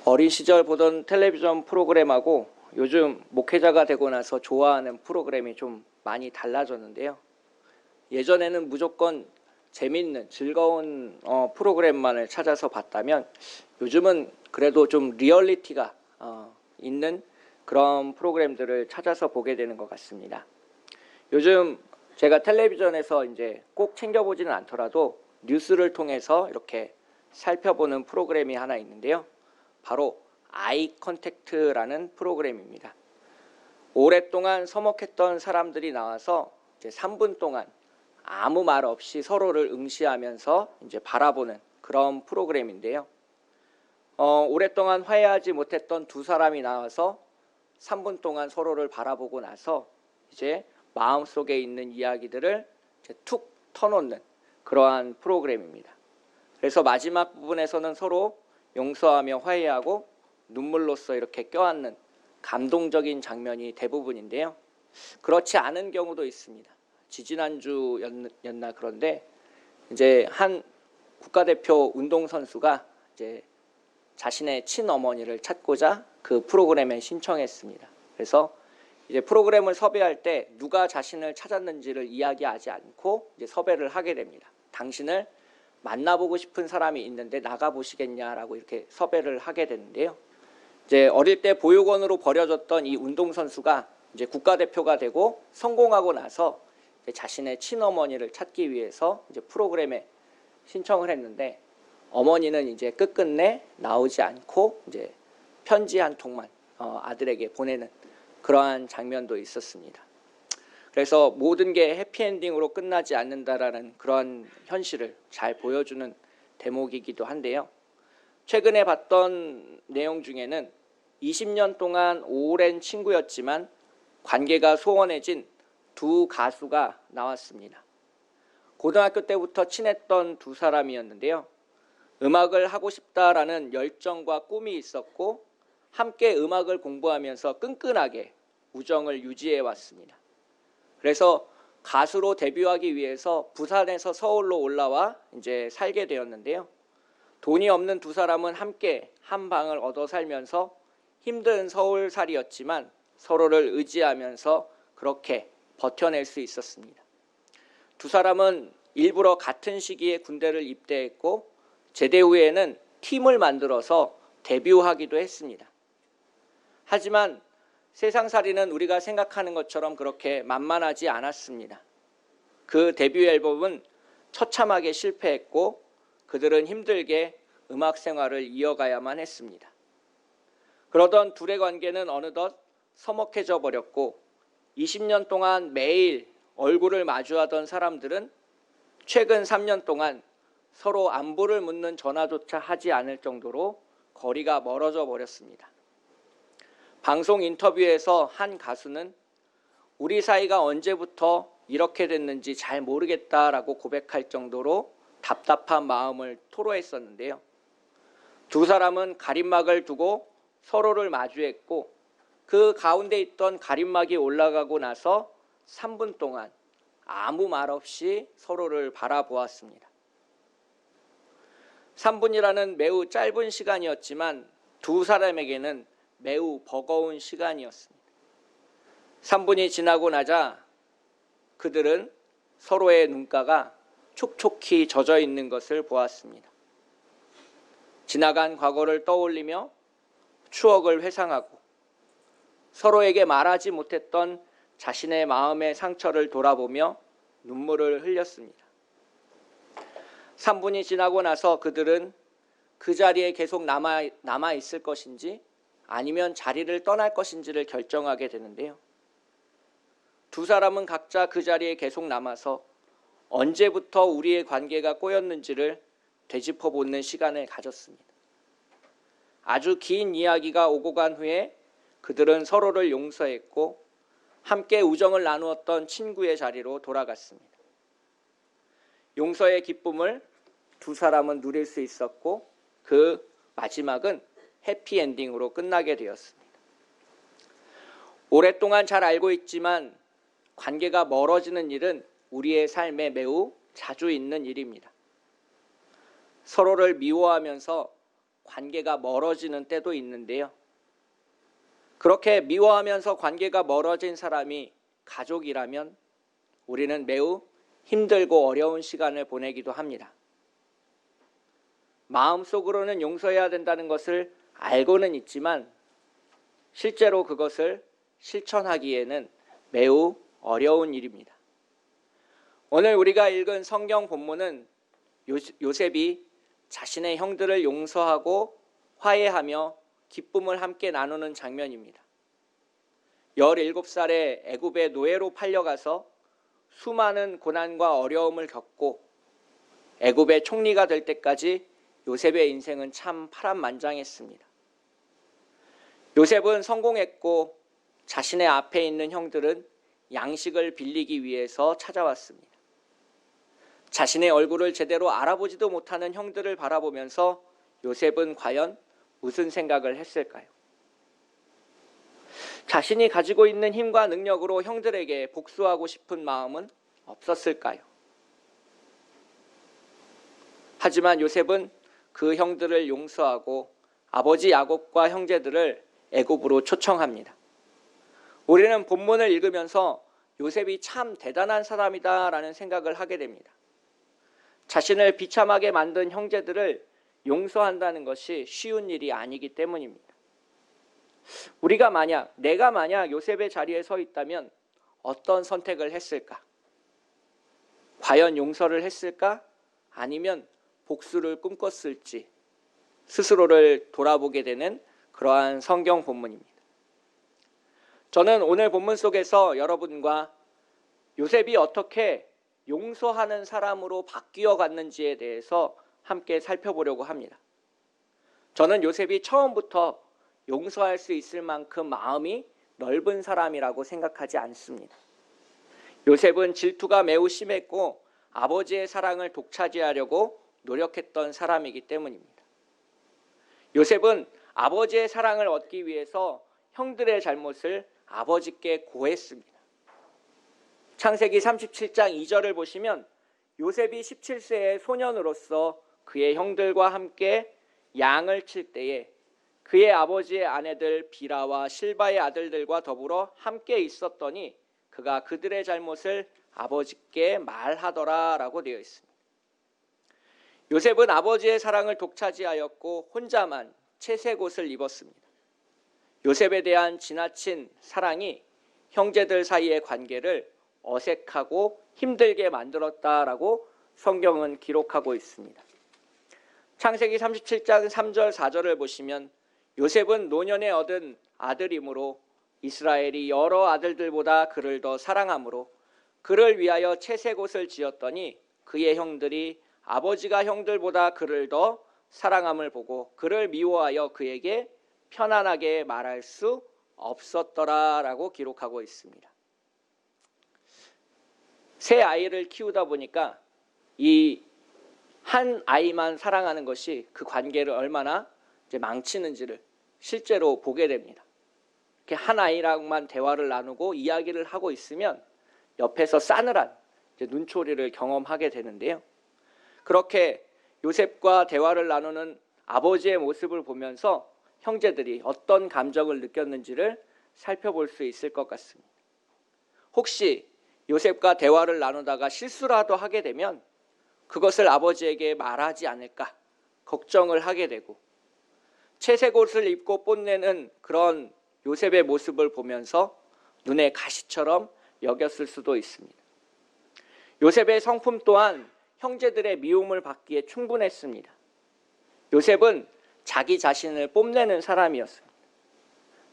어린 시절 보던 텔레비전 프로그램하고 요즘 목회자가 되고 나서 좋아하는 프로그램이 좀 많이 달라졌는데요. 예전에는 무조건 재밌는 즐거운 프로그램만을 찾아서 봤다면 요즘은 그래도 좀 리얼리티가 있는 그런 프로그램들을 찾아서 보게 되는 것 같습니다. 요즘 제가 텔레비전에서 이제 꼭 챙겨보지는 않더라도 뉴스를 통해서 이렇게 살펴보는 프로그램이 하나 있는데요. 바로 아이 컨택트라는 프로그램입니다. 오랫동안 서먹했던 사람들이 나와서 이제 3분 동안 아무 말 없이 서로를 응시하면서 이제 바라보는 그런 프로그램인데요. 오랫동안 화해하지 못했던 두 사람이 나와서 3분 동안 서로를 바라보고 나서 이제 마음속에 있는 이야기들을 이제 툭 터놓는 그러한 프로그램입니다. 그래서 마지막 부분에서는 서로 용서하며 화해하고 눈물로써 이렇게 껴안는 감동적인 장면이 대부분인데요. 그렇지 않은 경우도 있습니다. 지지난주였나 그런데 이제 한 국가대표 운동선수가 이제 자신의 친어머니를 찾고자 그 프로그램에 신청했습니다. 그래서 이제 프로그램을 섭외할 때 누가 자신을 찾았는지를 이야기하지 않고 이제 섭외를 하게 됩니다. 당신을 만나보고 싶은 사람이 있는데 나가보시겠냐라고 이렇게 섭외를 하게 되는데요. 이제 어릴 때 보육원으로 버려졌던 이 운동선수가 이제 국가대표가 되고 성공하고 나서 이제 자신의 친어머니를 찾기 위해서 이제 프로그램에 신청을 했는데 어머니는 이제 끝끝내 나오지 않고 이제 편지 한 통만 아들에게 보내는 그러한 장면도 있었습니다. 그래서 모든 게 해피엔딩으로 끝나지 않는다라는 그런 현실을 잘 보여주는 대목이기도 한데요. 최근에 봤던 내용 중에는 20년 동안 오랜 친구였지만 관계가 소원해진 두 가수가 나왔습니다. 고등학교 때부터 친했던 두 사람이었는데요. 음악을 하고 싶다라는 열정과 꿈이 있었고 함께 음악을 공부하면서 끈끈하게 우정을 유지해 왔습니다. 그래서 가수로 데뷔하기 위해서 부산에서 서울로 올라와 이제 살게 되었는데요. 돈이 없는 두 사람은 함께 한 방을 얻어 살면서 힘든 서울살이였지만 서로를 의지하면서 그렇게 버텨낼 수 있었습니다. 두 사람은 일부러 같은 시기에 군대를 입대했고 제대 후에는 팀을 만들어서 데뷔하기도 했습니다. 하지만 세상살이는 우리가 생각하는 것처럼 그렇게 만만하지 않았습니다. 그 데뷔 앨범은 처참하게 실패했고 그들은 힘들게 음악 생활을 이어가야만 했습니다. 그러던 둘의 관계는 어느덧 서먹해져 버렸고 20년 동안 매일 얼굴을 마주하던 사람들은 최근 3년 동안 서로 안부를 묻는 전화조차 하지 않을 정도로 거리가 멀어져 버렸습니다. 방송 인터뷰에서 한 가수는 우리 사이가 언제부터 이렇게 됐는지 잘 모르겠다라고 고백할 정도로 답답한 마음을 토로했었는데요. 두 사람은 가림막을 두고 서로를 마주했고 그 가운데 있던 가림막이 올라가고 나서 3분 동안 아무 말 없이 서로를 바라보았습니다. 3분이라는 매우 짧은 시간이었지만 두 사람에게는 매우 버거운 시간이었습니다. 3분이 지나고 나자 그들은 서로의 눈가가 촉촉히 젖어 있는 것을 보았습니다. 지나간 과거를 떠올리며 추억을 회상하고 서로에게 말하지 못했던 자신의 마음의 상처를 돌아보며 눈물을 흘렸습니다. 3분이 지나고 나서 그들은 그 자리에 계속 남아 있을 것인지 아니면 자리를 떠날 것인지를 결정하게 되는데요. 두 사람은 각자 그 자리에 계속 남아서 언제부터 우리의 관계가 꼬였는지를 되짚어보는 시간을 가졌습니다. 아주 긴 이야기가 오고 간 후에 그들은 서로를 용서했고 함께 우정을 나누었던 친구의 자리로 돌아갔습니다. 용서의 기쁨을 두 사람은 누릴 수 있었고 그 마지막은 해피엔딩으로 끝나게 되었습니다. 오랫동안 잘 알고 있지만 관계가 멀어지는 일은 우리의 삶에 매우 자주 있는 일입니다. 서로를 미워하면서 관계가 멀어지는 때도 있는데요. 그렇게 미워하면서 관계가 멀어진 사람이 가족이라면 우리는 매우 힘들고 어려운 시간을 보내기도 합니다. 마음속으로는 용서해야 된다는 것을 알고는 있지만 실제로 그것을 실천하기에는 매우 어려운 일입니다. 오늘 우리가 읽은 성경 본문은 요셉이 자신의 형들을 용서하고 화해하며 기쁨을 함께 나누는 장면입니다. 17살에 애굽의 노예로 팔려가서 수많은 고난과 어려움을 겪고 애굽의 총리가 될 때까지 요셉의 인생은 참 파란만장했습니다. 요셉은 성공했고 자신의 앞에 있는 형들은 양식을 빌리기 위해서 찾아왔습니다. 자신의 얼굴을 제대로 알아보지도 못하는 형들을 바라보면서 요셉은 과연 무슨 생각을 했을까요? 자신이 가지고 있는 힘과 능력으로 형들에게 복수하고 싶은 마음은 없었을까요? 하지만 요셉은 그 형들을 용서하고 아버지 야곱과 형제들을 애굽으로 초청합니다. 우리는 본문을 읽으면서 요셉이 참 대단한 사람이다라는 생각을 하게 됩니다. 자신을 비참하게 만든 형제들을 용서한다는 것이 쉬운 일이 아니기 때문입니다. 내가 만약 요셉의 자리에 서 있다면 어떤 선택을 했을까? 과연 용서를 했을까? 아니면 복수를 꿈꿨을지 스스로를 돌아보게 되는 그러한 성경 본문입니다. 저는 오늘 본문 속에서 여러분과 요셉이 어떻게 용서하는 사람으로 바뀌어 갔는지에 대해서 함께 살펴보려고 합니다. 저는 요셉이 처음부터 용서할 수 있을 만큼 마음이 넓은 사람이라고 생각하지 않습니다. 요셉은 질투가 매우 심했고 아버지의 사랑을 독차지하려고 노력했던 사람이기 때문입니다. 요셉은 아버지의 사랑을 얻기 위해서 형들의 잘못을 아버지께 고했습니다. 창세기 37장 2절을 보시면 요셉이 17세의 소년으로서 그의 형들과 함께 양을 칠 때에 그의 아버지의 아내들 비라와 실바의 아들들과 더불어 함께 있었더니 그가 그들의 잘못을 아버지께 말하더라라고 되어 있습니다. 요셉은 아버지의 사랑을 독차지하였고 혼자만 채색 옷을 입었습니다. 요셉에 대한 지나친 사랑이 형제들 사이의 관계를 어색하고 힘들게 만들었다라고 성경은 기록하고 있습니다. 창세기 37장 3절 4절을 보시면 요셉은 노년에 얻은 아들이므로 이스라엘이 여러 아들들보다 그를 더 사랑하므로 그를 위하여 채색 옷을 지었더니 그의 형들이 아버지가 형들보다 그를 더 사랑함을 보고 그를 미워하여 그에게 편안하게 말할 수 없었더라라고 기록하고 있습니다. 새 아이를 키우다 보니까 이 한 아이만 사랑하는 것이 그 관계를 얼마나 망치는지를 실제로 보게 됩니다. 이렇게 한 아이랑만 대화를 나누고 이야기를 하고 있으면 옆에서 싸늘한 눈초리를 경험하게 되는데요. 그렇게 요셉과 대화를 나누는 아버지의 모습을 보면서 형제들이 어떤 감정을 느꼈는지를 살펴볼 수 있을 것 같습니다. 혹시 요셉과 대화를 나누다가 실수라도 하게 되면 그것을 아버지에게 말하지 않을까 걱정을 하게 되고 채색 옷을 입고 뽐내는 그런 요셉의 모습을 보면서 눈에 가시처럼 여겼을 수도 있습니다. 요셉의 성품 또한 형제들의 미움을 받기에 충분했습니다. 요셉은 자기 자신을 뽐내는 사람이었습니다.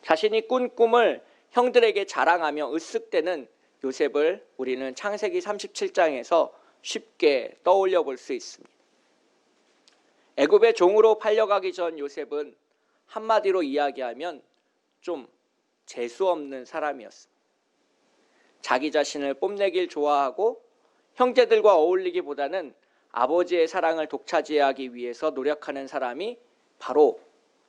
자신이 꾼 꿈을 형들에게 자랑하며 으쓱대는 요셉을 우리는 창세기 37장에서 쉽게 떠올려 볼 수 있습니다. 애굽의 종으로 팔려가기 전 요셉은 한마디로 이야기하면 좀 재수 없는 사람이었습니다. 자기 자신을 뽐내길 좋아하고 형제들과 어울리기보다는 아버지의 사랑을 독차지하기 위해서 노력하는 사람이 바로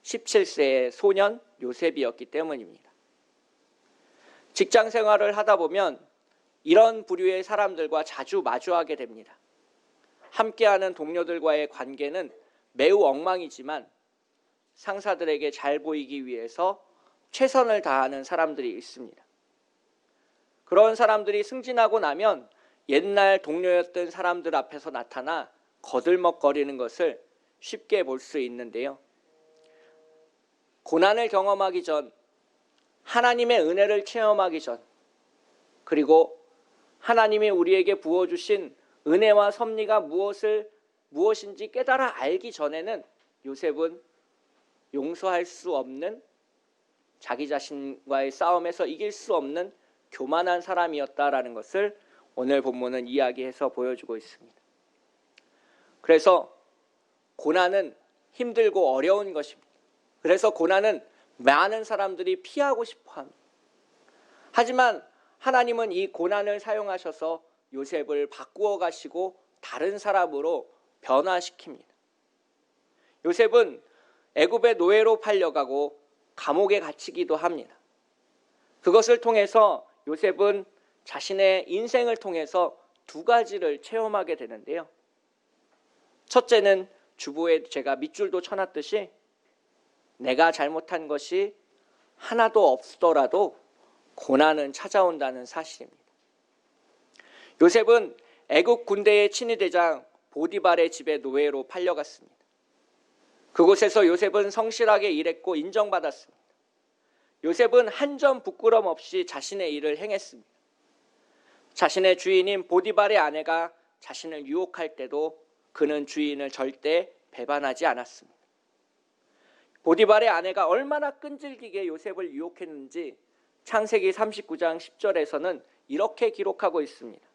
17세의 소년 요셉이었기 때문입니다. 직장 생활을 하다 보면 이런 부류의 사람들과 자주 마주하게 됩니다. 함께하는 동료들과의 관계는 매우 엉망이지만 상사들에게 잘 보이기 위해서 최선을 다하는 사람들이 있습니다. 그런 사람들이 승진하고 나면 옛날 동료였던 사람들 앞에서 나타나 거들먹거리는 것을 쉽게 볼 수 있는데요. 고난을 경험하기 전, 하나님의 은혜를 체험하기 전, 그리고 하나님이 우리에게 부어주신 은혜와 섭리가 무엇인지 깨달아 알기 전에는 요셉은 용서할 수 없는, 자기 자신과의 싸움에서 이길 수 없는 교만한 사람이었다라는 것을 오늘 본문은 이야기해서 보여주고 있습니다. 그래서 고난은 힘들고 어려운 것입니다. 그래서 고난은 많은 사람들이 피하고 싶어 합니다. 하지만 하나님은 이 고난을 사용하셔서 요셉을 바꾸어 가시고 다른 사람으로 변화시킵니다. 요셉은 애굽의 노예로 팔려가고 감옥에 갇히기도 합니다. 그것을 통해서 요셉은 자신의 인생을 통해서 두 가지를 체험하게 되는데요. 첫째는 주보에 제가 밑줄도 쳐놨듯이 내가 잘못한 것이 하나도 없더라도 고난은 찾아온다는 사실입니다. 요셉은 애국 군대의 친위대장 보디발의 집에 노예로 팔려갔습니다. 그곳에서 요셉은 성실하게 일했고 인정받았습니다. 요셉은 한 점 부끄럼 없이 자신의 일을 행했습니다. 자신의 주인인 보디발의 아내가 자신을 유혹할 때도 그는 주인을 절대 배반하지 않았습니다. 보디발의 아내가 얼마나 끈질기게 요셉을 유혹했는지 창세기 39장 10절에서는 이렇게 기록하고 있습니다.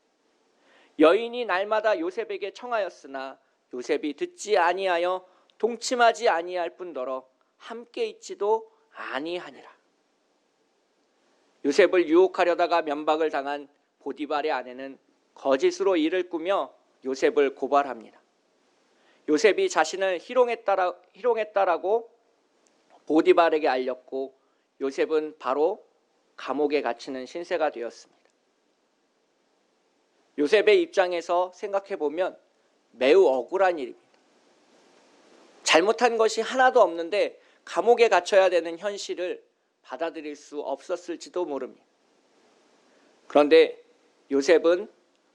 여인이 날마다 요셉에게 청하였으나 요셉이 듣지 아니하여 동침하지 아니할 뿐더러 함께 있지도 아니하니라. 요셉을 유혹하려다가 면박을 당한 보디발의 아내는 거짓으로 일을 꾸며 요셉을 고발합니다. 요셉이 자신을 희롱했다라고 보디발에게 알렸고 요셉은 바로 감옥에 갇히는 신세가 되었습니다. 요셉의 입장에서 생각해보면 매우 억울한 일입니다. 잘못한 것이 하나도 없는데 감옥에 갇혀야 되는 현실을 받아들일 수 없었을지도 모릅니다. 그런데 요셉은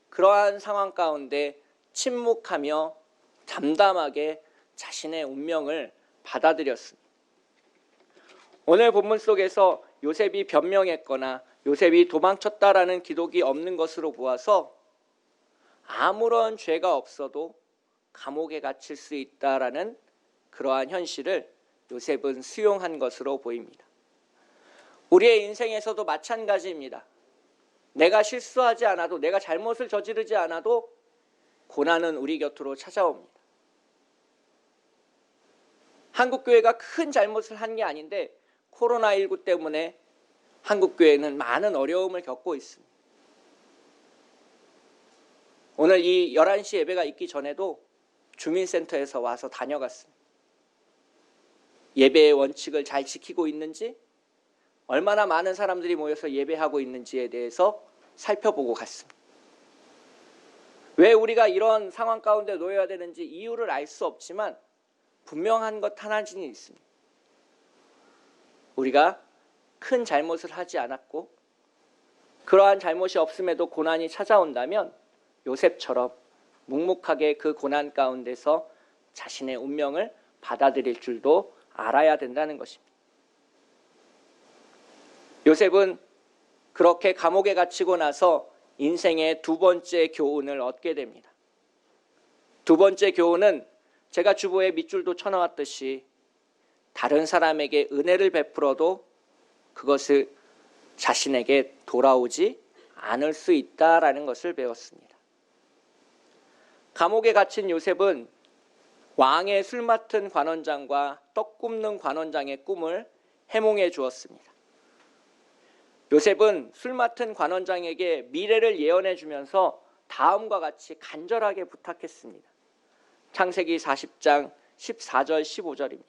그러한 상황 가운데 침묵하며 담담하게 자신의 운명을 받아들였습니다. 오늘 본문 속에서 요셉이 변명했거나 요셉이 도망쳤다라는 기록이 없는 것으로 보아서 아무런 죄가 없어도 감옥에 갇힐 수 있다라는 그러한 현실을 요셉은 수용한 것으로 보입니다. 우리의 인생에서도 마찬가지입니다. 내가 실수하지 않아도, 내가 잘못을 저지르지 않아도 고난은 우리 곁으로 찾아옵니다. 한국교회가 큰 잘못을 한 게 아닌데 코로나19 때문에 한국교회는 많은 어려움을 겪고 있습니다. 오늘 이 11시 예배가 있기 전에도 주민센터에서 와서 다녀갔습니다. 예배의 원칙을 잘 지키고 있는지, 얼마나 많은 사람들이 모여서 예배하고 있는지에 대해서 살펴보고 갔습니다. 왜 우리가 이런 상황 가운데 놓여야 되는지 이유를 알 수 없지만 분명한 것 하나는 있습니다. 우리가 큰 잘못을 하지 않았고 그러한 잘못이 없음에도 고난이 찾아온다면 요셉처럼 묵묵하게 그 고난 가운데서 자신의 운명을 받아들일 줄도 알아야 된다는 것입니다. 요셉은 그렇게 감옥에 갇히고 나서 인생의 두 번째 교훈을 얻게 됩니다. 두 번째 교훈은 제가 주보에 밑줄도 쳐놓았듯이 다른 사람에게 은혜를 베풀어도 그것을 자신에게 돌아오지 않을 수 있다라는 것을 배웠습니다. 감옥에 갇힌 요셉은 왕의 술 맡은 관원장과 떡 굽는 관원장의 꿈을 해몽해 주었습니다. 요셉은 술 맡은 관원장에게 미래를 예언해 주면서 다음과 같이 간절하게 부탁했습니다. 창세기 40장 14절 15절입니다.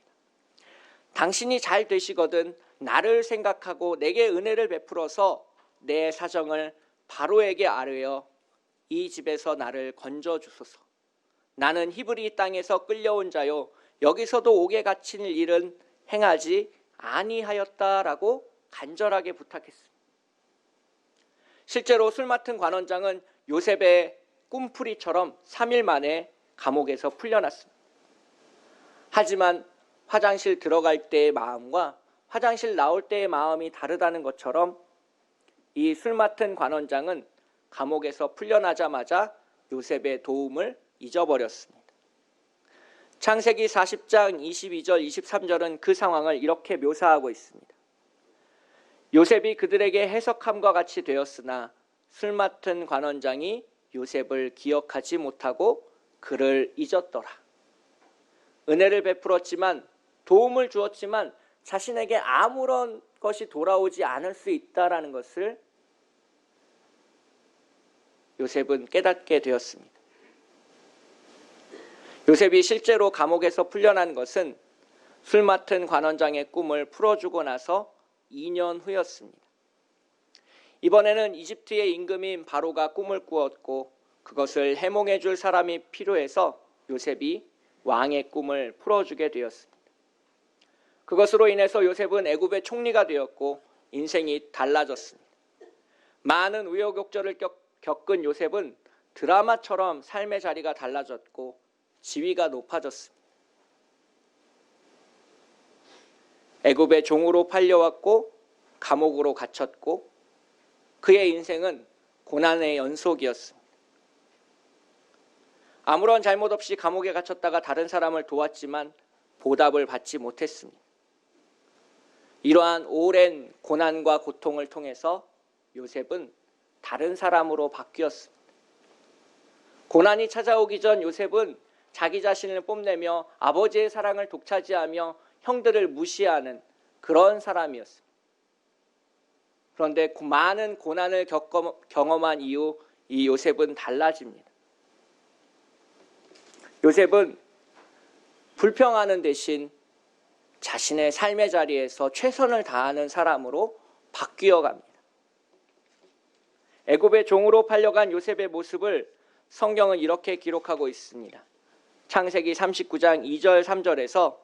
당신이 잘 되시거든 나를 생각하고 내게 은혜를 베풀어서 내 사정을 바로에게 아뢰어 이 집에서 나를 건져 주소서. 나는 히브리 땅에서 끌려온 자요 여기서도 옥에 갇힌 일은 행하지 아니하였다라고 간절하게 부탁했습니다. 실제로 술 맡은 관원장은 요셉의 꿈풀이처럼 3일 만에 감옥에서 풀려났습니다. 하지만 화장실 들어갈 때의 마음과 화장실 나올 때의 마음이 다르다는 것처럼 이 술 맡은 관원장은 감옥에서 풀려나자마자 요셉의 도움을 잊어버렸습니다. 창세기 40장 22절 23절은 그 상황을 이렇게 묘사하고 있습니다. 요셉이 그들에게 해석함과 같이 되었으나 술 맡은 관원장이 요셉을 기억하지 못하고 그를 잊었더라. 은혜를 베풀었지만 도움을 주었지만 자신에게 아무런 것이 돌아오지 않을 수 있다라는 것을 요셉은 깨닫게 되었습니다. 요셉이 실제로 감옥에서 풀려난 것은 술 맡은 관원장의 꿈을 풀어주고 나서 2년 후였습니다. 이번에는 이집트의 임금인 바로가 꿈을 꾸었고 그것을 해몽해 줄 사람이 필요해서 요셉이 왕의 꿈을 풀어주게 되었습니다. 그것으로 인해서 요셉은 애굽의 총리가 되었고 인생이 달라졌습니다. 많은 우여곡절을 겪은 요셉은 드라마처럼 삶의 자리가 달라졌고 지위가 높아졌습니다. 애굽의 종으로 팔려왔고 감옥으로 갇혔고 그의 인생은 고난의 연속이었습니다. 아무런 잘못 없이 감옥에 갇혔다가 다른 사람을 도왔지만 보답을 받지 못했습니다. 이러한 오랜 고난과 고통을 통해서 요셉은 다른 사람으로 바뀌었습니다. 고난이 찾아오기 전 요셉은 자기 자신을 뽐내며 아버지의 사랑을 독차지하며 형들을 무시하는 그런 사람이었습니다. 그런데 많은 고난을 경험한 이후 이 요셉은 달라집니다. 요셉은 불평하는 대신 자신의 삶의 자리에서 최선을 다하는 사람으로 바뀌어 갑니다. 애굽의 종으로 팔려간 요셉의 모습을 성경은 이렇게 기록하고 있습니다. 창세기 39장 2절 3절에서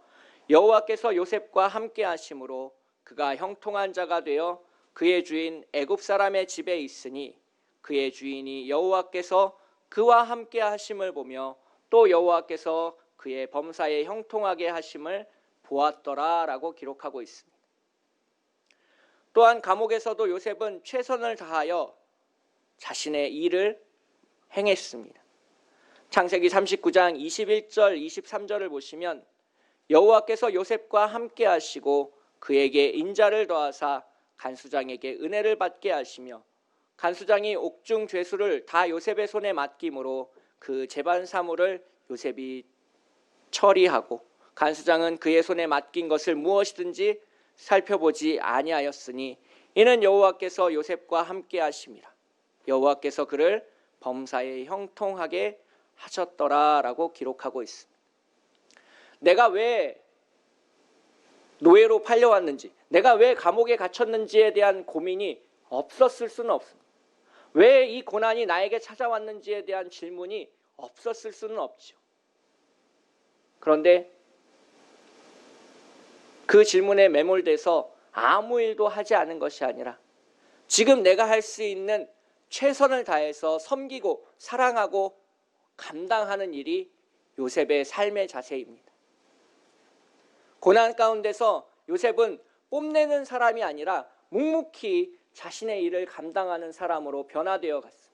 여호와께서 요셉과 함께 하심으로 그가 형통한 자가 되어 그의 주인 애굽 사람의 집에 있으니 그의 주인이 여호와께서 그와 함께 하심을 보며 또 여호와께서 그의 범사에 형통하게 하심을 보았더라라고 기록하고 있습니다. 또한 감옥에서도 요셉은 최선을 다하여 자신의 일을 행했습니다. 창세기 39장 21절 23절을 보시면 여호와께서 요셉과 함께 하시고 그에게 인자를 더하사 간수장에게 은혜를 받게 하시며 간수장이 옥중 죄수를 다 요셉의 손에 맡김으로 그 재반 사물을 요셉이 처리하고 간수장은 그의 손에 맡긴 것을 무엇이든지 살펴보지 아니하였으니 이는 여호와께서 요셉과 함께 하심이라. 여호와께서 그를 범사에 형통하게 하셨더라라고 기록하고 있습니다. 내가 왜 노예로 팔려왔는지, 내가 왜 감옥에 갇혔는지에 대한 고민이 없었을 수는 없습니다. 왜 이 고난이 나에게 찾아왔는지에 대한 질문이 없었을 수는 없죠. 그런데 그 질문에 매몰돼서 아무 일도 하지 않은 것이 아니라 지금 내가 할 수 있는 최선을 다해서 섬기고 사랑하고 감당하는 일이 요셉의 삶의 자세입니다. 고난 가운데서 요셉은 뽐내는 사람이 아니라 묵묵히 자신의 일을 감당하는 사람으로 변화되어 갔습니다.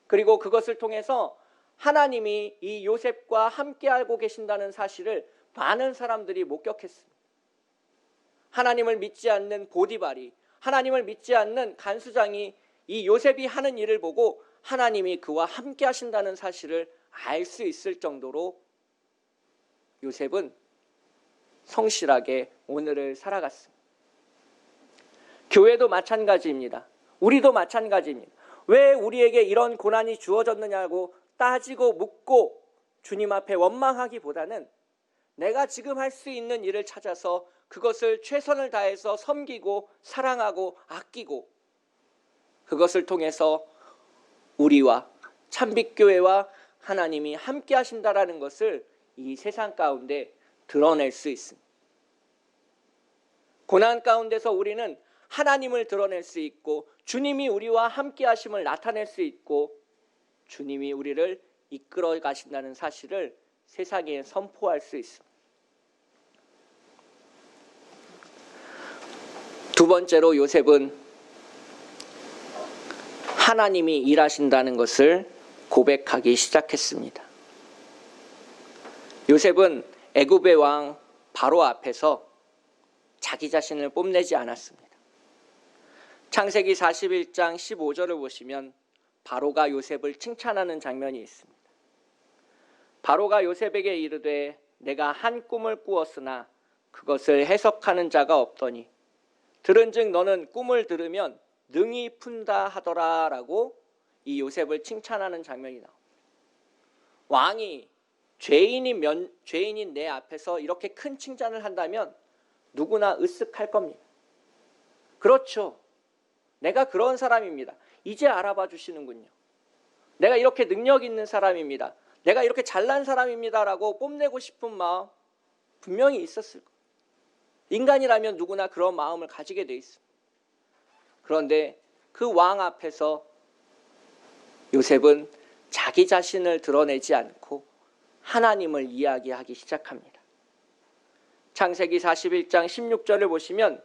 그리고 그것을 통해서 하나님이 이 요셉과 함께 알고 계신다는 사실을 많은 사람들이 목격했습니다. 하나님을 믿지 않는 보디발이, 하나님을 믿지 않는 간수장이 이 요셉이 하는 일을 보고 하나님이 그와 함께 하신다는 사실을 알 수 있을 정도로 요셉은 성실하게 오늘을 살아갔습니다. 교회도 마찬가지입니다. 우리도 마찬가지입니다. 왜 우리에게 이런 고난이 주어졌느냐고 따지고 묻고 주님 앞에 원망하기보다는 내가 지금 할 수 있는 일을 찾아서 그것을 최선을 다해서 섬기고 사랑하고 아끼고 그것을 통해서 우리와 참빛교회와 하나님이 함께 하신다라는 것을 이 세상 가운데 드러낼 수 있습니다. 고난 가운데서 우리는 하나님을 드러낼 수 있고 주님이 우리와 함께 하심을 나타낼 수 있고 주님이 우리를 이끌어 가신다는 사실을 세상에 선포할 수 있습니다. 두 번째로 요셉은 하나님이 일하신다는 것을 고백하기 시작했습니다. 요셉은 애굽의 왕 바로 앞에서 자기 자신을 뽐내지 않았습니다. 창세기 41장 15절을 보시면 바로가 요셉을 칭찬하는 장면이 있습니다. 바로가 요셉에게 이르되 내가 한 꿈을 꾸었으나 그것을 해석하는 자가 없더니 들은즉 너는 꿈을 들으면 능히 푼다 하더라 라고 이 요셉을 칭찬하는 장면이 나옵니다. 왕이 죄인인 내 앞에서 이렇게 큰 칭찬을 한다면 누구나 으쓱할 겁니다. 그렇죠. 내가 그런 사람입니다. 이제 알아봐 주시는군요. 내가 이렇게 능력 있는 사람입니다. 내가 이렇게 잘난 사람입니다라고 뽐내고 싶은 마음 분명히 있었을 거예요. 인간이라면 누구나 그런 마음을 가지게 돼 있습니다. 그런데 그 왕 앞에서 요셉은 자기 자신을 드러내지 않고 하나님을 이야기하기 시작합니다. 창세기 41장 16절을 보시면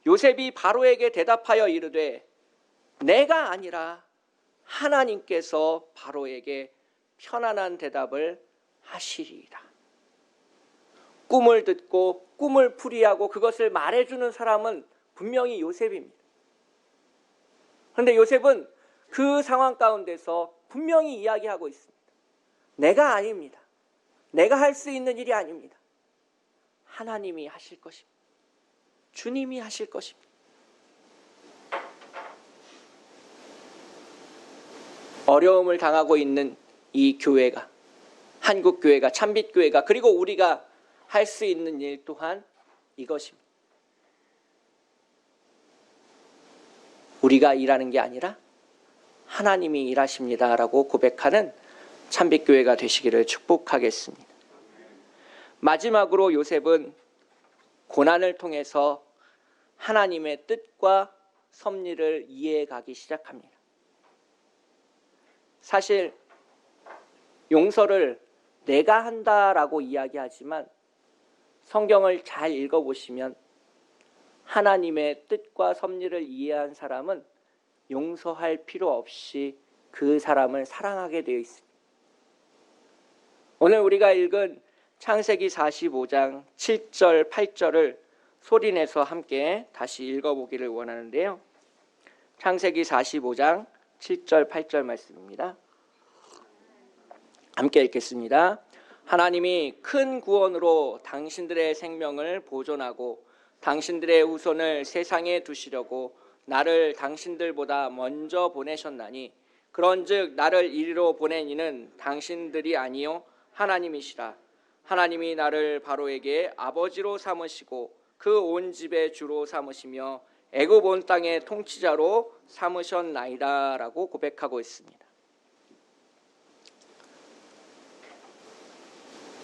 요셉이 바로에게 대답하여 이르되 내가 아니라 하나님께서 바로에게 편안한 대답을 하시리이다. 꿈을 듣고 꿈을 풀이하고 그것을 말해주는 사람은 분명히 요셉입니다. 그런데 요셉은 그 상황 가운데서 분명히 이야기하고 있습니다. 내가 아닙니다. 내가 할 수 있는 일이 아닙니다. 하나님이 하실 것입니다. 주님이 하실 것입니다. 어려움을 당하고 있는 이 교회가, 한국 교회가, 참빛 교회가, 그리고 우리가 할 수 있는 일 또한 이것입니다. 우리가 일하는 게 아니라 하나님이 일하십니다라고 고백하는 참빛 교회가 되시기를 축복하겠습니다. 마지막으로 요셉은 고난을 통해서 하나님의 뜻과 섭리를 이해해 가기 시작합니다. 사실 용서를 내가 한다라고 이야기하지만 성경을 잘 읽어보시면 하나님의 뜻과 섭리를 이해한 사람은 용서할 필요 없이 그 사람을 사랑하게 되어 있습니다. 오늘 우리가 읽은 창세기 45장 7절, 8절을 소리내서 함께 다시 읽어보기를 원하는데요. 창세기 45장 7절, 8절 말씀입니다. 함께 읽겠습니다. 하나님이 큰 구원으로 당신들의 생명을 보존하고 당신들의 후손을 세상에 두시려고 나를 당신들보다 먼저 보내셨나니 그런즉 나를 이리로 보낸 이는 당신들이 아니요 하나님이시라. 하나님이 나를 바로에게 아버지로 삼으시고 그 온 집의 주로 삼으시며 애굽 온 땅의 통치자로 삼으셨나이다 라고 고백하고 있습니다.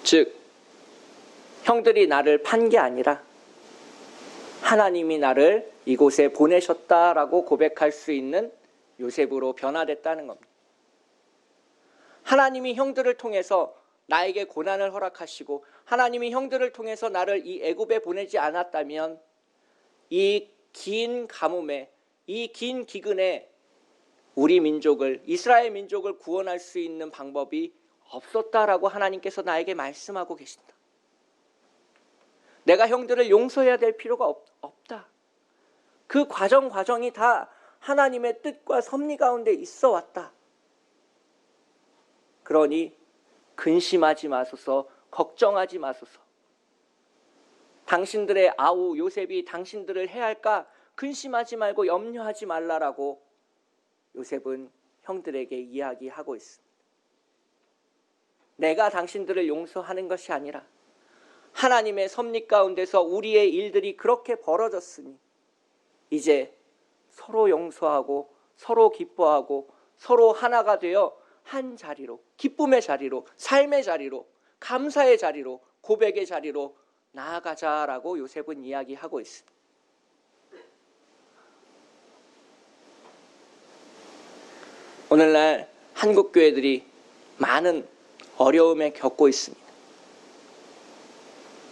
즉 형들이 나를 판 게 아니라 하나님이 나를 이곳에 보내셨다라고 고백할 수 있는 요셉으로 변화됐다는 겁니다. 하나님이 형들을 통해서 나에게 고난을 허락하시고 하나님이 형들을 통해서 나를 이 애굽에 보내지 않았다면 이 긴 가뭄에, 이 긴 기근에 우리 민족을, 이스라엘 민족을 구원할 수 있는 방법이 없었다라고 하나님께서 나에게 말씀하고 계신다. 내가 형들을 용서해야 될 필요가 없다. 그 과정이 다 하나님의 뜻과 섭리 가운데 있어 왔다. 그러니 근심하지 마소서, 걱정하지 마소서. 당신들의 아우 요셉이 당신들을 해할까 근심하지 말고 염려하지 말라라고 요셉은 형들에게 이야기하고 있습니다. 내가 당신들을 용서하는 것이 아니라 하나님의 섭리 가운데서 우리의 일들이 그렇게 벌어졌으니 이제 서로 용서하고 서로 기뻐하고 서로 하나가 되어 한 자리로, 기쁨의 자리로, 삶의 자리로, 감사의 자리로, 고백의 자리로 나아가자라고 요셉은 이야기하고 있습니다. 오늘날 한국 교회들이 많은 어려움에 겪고 있습니다.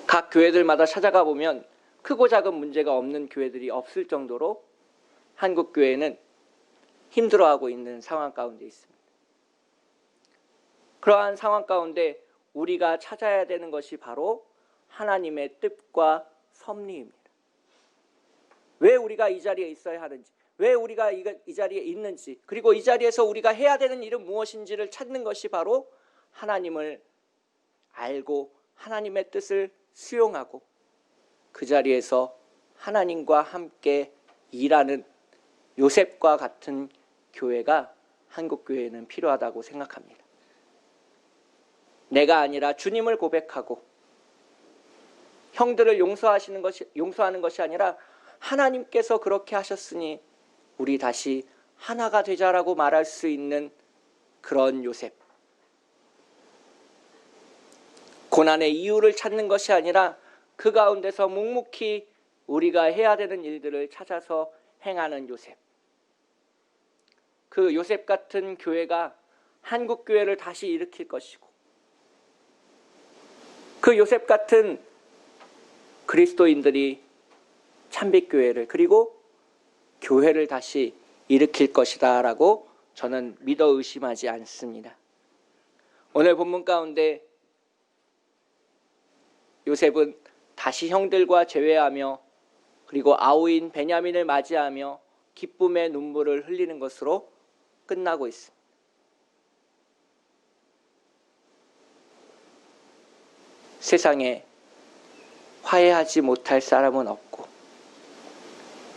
각 교회들마다 찾아가 보면 크고 작은 문제가 없는 교회들이 없을 정도로 한국 교회는 힘들어하고 있는 상황 가운데 있습니다. 그러한 상황 가운데 우리가 찾아야 되는 것이 바로 하나님의 뜻과 섭리입니다. 왜 우리가 이 자리에 있어야 하는지, 왜 우리가 이 자리에 있는지, 그리고 이 자리에서 우리가 해야 되는 일은 무엇인지를 찾는 것이 바로 하나님을 알고 하나님의 뜻을 수용하고 그 자리에서 하나님과 함께 일하는 요셉과 같은 교회가 한국 교회에는 필요하다고 생각합니다. 내가 아니라 주님을 고백하고 형들을 용서하는 것이 아니라 하나님께서 그렇게 하셨으니 우리 다시 하나가 되자라고 말할 수 있는 그런 요셉. 고난의 이유를 찾는 것이 아니라 그 가운데서 묵묵히 우리가 해야 되는 일들을 찾아서 행하는 요셉. 그 요셉 같은 교회가 한국 교회를 다시 일으킬 것이고, 그 요셉 같은 그리스도인들이 참빛교회를 그리고 교회를 다시 일으킬 것이다 라고 저는 믿어 의심하지 않습니다. 오늘 본문 가운데 요셉은 다시 형들과 재회하며 그리고 아우인 베냐민을 맞이하며 기쁨의 눈물을 흘리는 것으로 끝나고 있습니다. 세상에 화해하지 못할 사람은 없고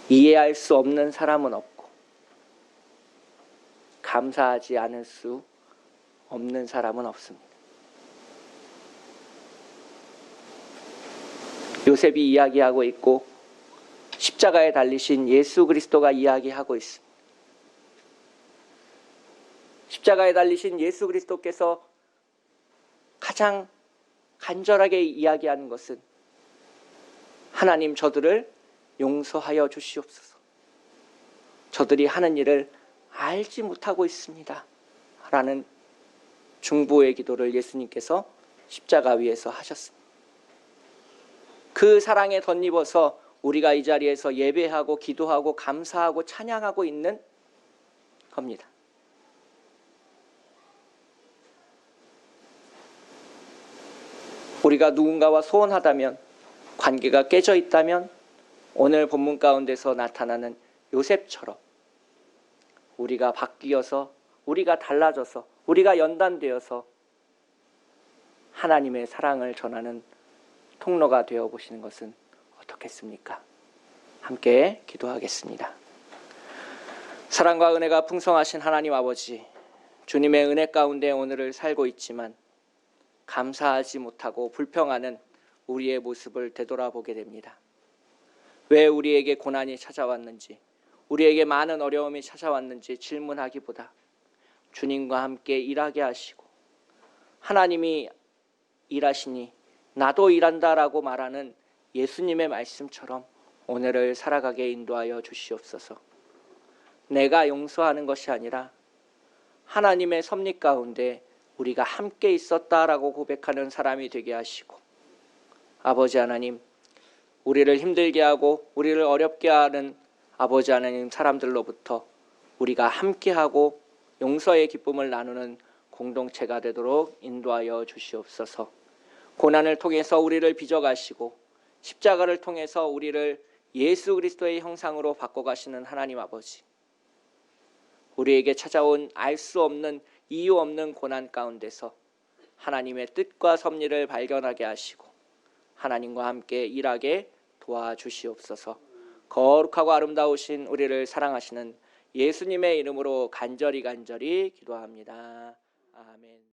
이해할 수 없는 사람은 없고 감사하지 않을 수 없는 사람은 없습니다. 요셉이 이야기하고 있고 십자가에 달리신 예수 그리스도가 이야기하고 있습니다. 십자가에 달리신 예수 그리스도께서 가장 간절하게 이야기하는 것은 하나님 저들을 용서하여 주시옵소서. 저들이 하는 일을 알지 못하고 있습니다. 라는 중보의 기도를 예수님께서 십자가 위에서 하셨습니다. 그 사랑에 덧입어서 우리가 이 자리에서 예배하고 기도하고 감사하고 찬양하고 있는 겁니다. 우리가 누군가와 소원하다면, 관계가 깨져 있다면 오늘 본문 가운데서 나타나는 요셉처럼 우리가 바뀌어서, 우리가 달라져서, 우리가 연단되어서 하나님의 사랑을 전하는 통로가 되어 보시는 것은 어떻겠습니까? 함께 기도하겠습니다. 사랑과 은혜가 풍성하신 하나님 아버지, 주님의 은혜 가운데 오늘을 살고 있지만 감사하지 못하고 불평하는 우리의 모습을 되돌아보게 됩니다. 왜 우리에게 고난이 찾아왔는지, 우리에게 많은 어려움이 찾아왔는지 질문하기보다 주님과 함께 일하게 하시고 하나님이 일하시니 나도 일한다라고 말하는 예수님의 말씀처럼 오늘을 살아가게 인도하여 주시옵소서. 내가 용서하는 것이 아니라 하나님의 섭리 가운데 우리가 함께 있었다라고 고백하는 사람이 되게 하시고, 아버지 하나님, 우리를 힘들게 하고 우리를 어렵게 하는 아버지 하나님 사람들로부터 우리가 함께하고 용서의 기쁨을 나누는 공동체가 되도록 인도하여 주시옵소서. 고난을 통해서 우리를 빚어가시고 십자가를 통해서 우리를 예수 그리스도의 형상으로 바꿔가시는 하나님 아버지, 우리에게 찾아온 알 수 없는 이유 없는 고난 가운데서 하나님의 뜻과 섭리를 발견하게 하시고 하나님과 함께 일하게 도와주시옵소서. 거룩하고 아름다우신 우리를 사랑하시는 예수님의 이름으로 간절히 기도합니다. 아멘.